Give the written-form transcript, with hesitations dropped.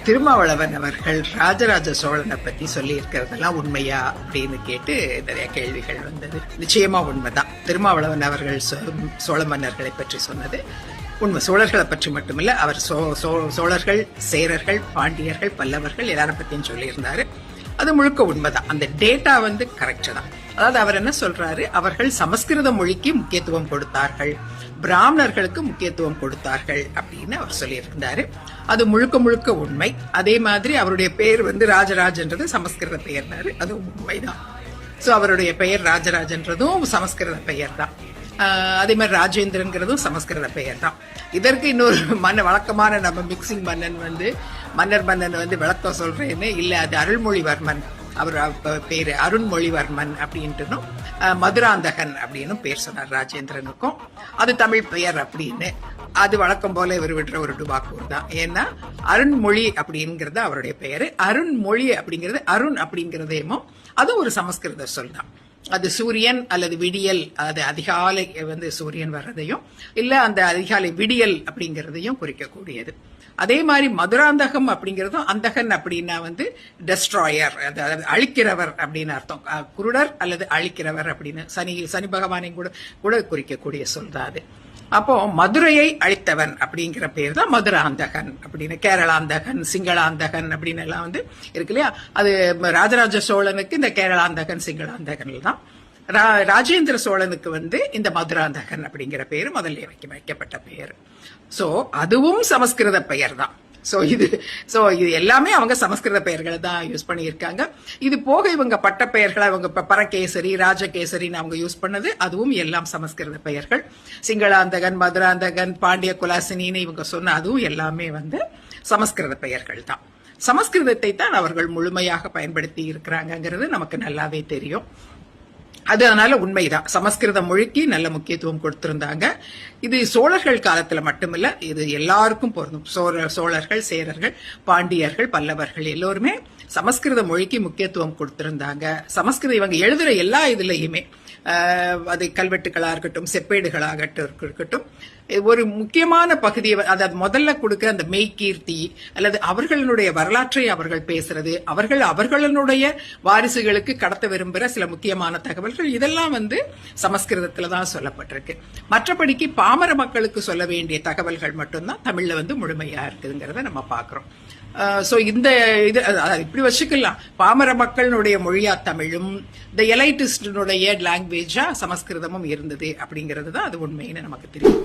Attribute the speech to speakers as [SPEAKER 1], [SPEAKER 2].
[SPEAKER 1] திருமாவளவன் அவர்கள் ராஜராஜ சோழனை பத்தி சொல்லி இருக்கிறதெல்லாம் உண்மையா அப்படின்னு கேட்டு நிறைய கேள்விகள் வந்தது. நிச்சயமா உண்மைதான். திருமாவளவன் அவர்கள் சோழ மன்னர்களை பற்றி சொன்னது உண்மை. சோழர்களை பற்றி மட்டுமில்ல, அவர் சோழர்கள், சேரர்கள், பாண்டியர்கள், பல்லவர்கள் எல்லாரை பத்தியும் சொல்லியிருந்தாரு. அது முழுக்க உண்மைதான். அந்த டேட்டா கரெக்ட் தான். அதாவது அவர் என்ன சொல்றாரு, அவர்கள் சமஸ்கிருத மொழிக்கு முக்கியத்துவம் கொடுத்தார்கள், பிராமணர்களுக்கு முக்கியத்துவம் கொடுத்தார்கள் அப்படின்னு அவர் சொல்லியிருந்தாரு. அது முழுக்க முழுக்க உண்மை. அதே மாதிரி அவருடைய பெயர் ராஜராஜன்றது சமஸ்கிருத பெயர்னாரு, அது உண்மைதான். சோ அவருடைய பெயர் ராஜராஜன்றதும் சமஸ்கிருத பெயர் தான். அதே மாதிரி ராஜேந்திரன்கிறதும் சமஸ்கிருத பெயர் தான். இதற்கு இன்னொரு வழக்கமான நம்ம மிக்சிங் மன்னன் விளக்கம் சொல்றேன்னு இல்ல, அது அருள்மொழிவர்மன், அவர் பேரு அருண்மொழிவர்மன் அப்படின்ட்டு மதுராந்தகன் அப்படின்னு பேர் சொன்னார் ராஜேந்திரனுக்கும். அது தமிழ் பெயர் அப்படின்னு. அது வழக்கம் போல இவர் விடுற ஒரு டுபாக்கூர் தான். ஏன்னா அருண்மொழி அப்படிங்கிறது அவருடைய பெயரு. அருண்மொழி அப்படிங்கிறது அருண் அப்படிங்கிறதேமோ அது ஒரு சமஸ்கிருத சொல் தான். அது சூரியன் அல்லது விடியல், அது அதிகாலை சூரியன் வர்றதையும் இல்ல அந்த அதிகாலை விடியல் அப்படிங்கறதையும் குறிக்கக்கூடியது. அதே மாதிரி மதுராந்தகம் அப்படிங்கறதும், அந்தகன் அப்படின்னா டெஸ்ட்ராயர், அதாவது அழிக்கிறவர் அப்படின்னு அர்த்தம். குருடர் அல்லது அழிக்கிறவர் அப்படின்னு சனி பகவானையும் கூட குறிக்கக்கூடிய சொல் தான் அது. அப்போ மதுரையை அழித்தவன் அப்படிங்கிற பேர் தான் மதுராந்தகன் அப்படின்னு. கேரளாந்தகன், சிங்களாந்தகன் அப்படின்னு எல்லாம் இருக்கு இல்லையா. அது ராஜராஜ சோழனுக்கு இந்த கேரளாந்தகன், சிங்களாந்தகன் தான். ராஜேந்திர சோழனுக்கு இந்த மதுராந்தகன் அப்படிங்கிற பேரு முதல்ல வைக்கப்பட்ட பெயர். சோ அதுவும் சமஸ்கிருத பெயர் தான். இது எல்லாமே அவங்க சமஸ்கிருத பெயர்களை தான் யூஸ் பண்ணியிருக்காங்க. இது போக இவங்க பட்ட பெயர்களை அவங்க பரகேசரி, ராஜகேசரின்னு அவங்க யூஸ் பண்ணது, அதுவும் எல்லாம் சமஸ்கிருத பெயர்கள். சிங்களாந்தகன், மதுராந்தகன், பாண்டிய குலாசினின்னு இவங்க சொன்ன அதுவும் எல்லாமே சமஸ்கிருத பெயர்கள் தான். சமஸ்கிருதத்தை தான் அவர்கள் முழுமையாக பயன்படுத்தி இருக்கிறாங்கிறது நமக்கு நல்லாவே தெரியும். அது அதனால உண்மைதான். சமஸ்கிருத மொழிக்கு நல்ல முக்கியத்துவம் கொடுத்திருந்தாங்க. இது சோழர்கள் காலத்துல மட்டுமில்ல, இது எல்லாருக்கும் பொருந்தும். சோழர்கள், சேரர்கள், பாண்டியர்கள், பல்லவர்கள் எல்லோருமே சமஸ்கிருத மொழிக்கு முக்கியத்துவம் கொடுத்திருந்தாங்க. சமஸ்கிருதம் இவங்க எழுதுற எல்லா இதுலயுமே, அது கல்வெட்டுகளா இருக்கட்டும், செப்பேடுகளாகட்டும் இருக்கட்டும், ஒரு முக்கியமான பகுதியை அதாவது முதல்ல கொடுக்க அந்த மெய்கீர்த்தி அல்லது அவர்களுடைய வரலாற்றை அவர்கள் பேசுறது, அவர்களுடைய வாரிசுகளுக்கு கடத்த விரும்புகிற சில முக்கியமான தகவல்கள், இதெல்லாம் சமஸ்கிருதத்துல தான் சொல்லப்பட்டிருக்கு. மற்றபடிக்கு பாமர மக்களுக்கு சொல்ல வேண்டிய தகவல்கள் மட்டும்தான் தமிழ்ல முழுமையா இருக்குதுங்கிறத நம்ம பாக்குறோம். இந்த இது இப்படி வச்சுக்கலாம். பாமர மக்களுடைய மொழியா தமிழும், இந்த எலைட்டிஸ்டுடைய லாங்குவேஜா சமஸ்கிருதமும் இருந்தது அப்படிங்கிறது தான் அது உண்மைன்னு நமக்கு தெரியும்.